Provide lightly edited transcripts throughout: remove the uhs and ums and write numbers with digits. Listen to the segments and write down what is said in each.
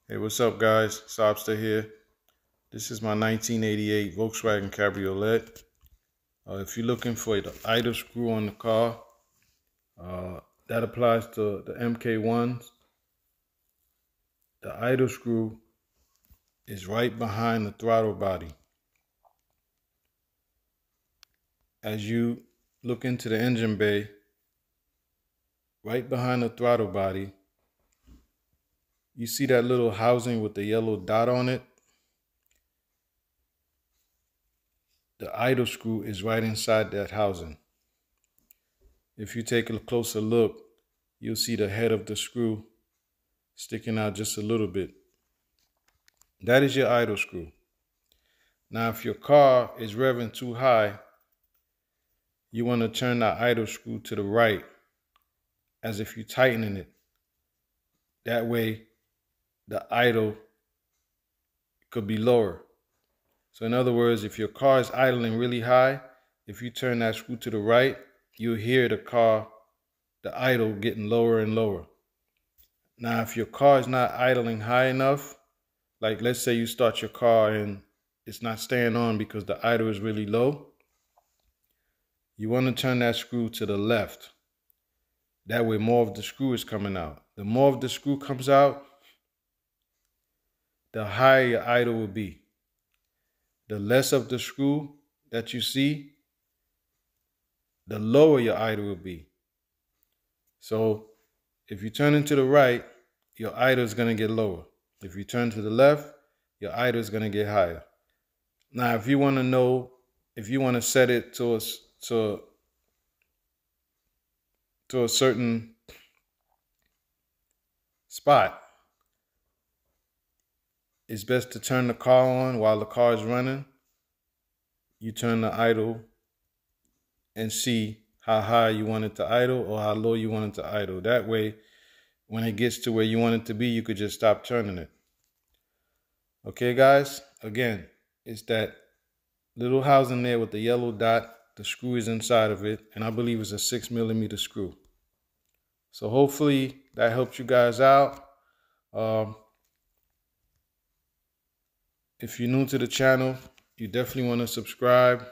Hey, what's up, guys? Sobster here. This is my 1988 Volkswagen Cabriolet. If you're looking for the idle screw on the car, that applies to the MK1s. The idle screw is right behind the throttle body. As you look into the engine bay, right behind the throttle body, you see that little housing with the yellow dot on it? The idle screw is right inside that housing. If you take a closer look, you'll see the head of the screw sticking out just a little bit. That is your idle screw. Now, if your car is revving too high, you want to turn that idle screw to the right as if you're tightening it. That way, the idle could be lower. So in other words, if your car is idling really high, if you turn that screw to the right, you'll hear the idle getting lower and lower. Now, if your car is not idling high enough, like let's say you start your car and it's not staying on because the idle is really low, you want to turn that screw to the left. That way more of the screw is coming out. The more of the screw comes out, the higher your idle will be. The less of the screw that you see, the lower your idle will be. So if you turn it to the right, your idle is going to get lower. If you turn to the left, your idle is going to get higher. Now, if you want to know, if you want to set it to a certain spot, it's best to turn the car on while the car is running. You turn the idle and see how high you want it to idle or how low you want it to idle. That way, when it gets to where you want it to be, you could just stop turning it. Okay, guys? Again, it's that little housing there with the yellow dot. The screw is inside of it, and I believe it's a 6mm screw. So hopefully that helps you guys out. If you're new to the channel, you definitely want to subscribe.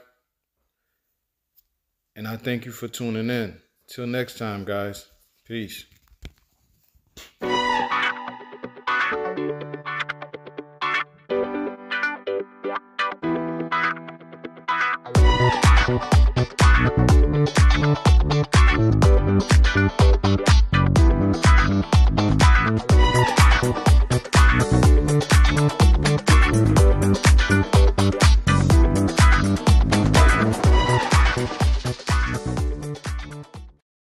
And I thank you for tuning in. Till next time, guys. Peace.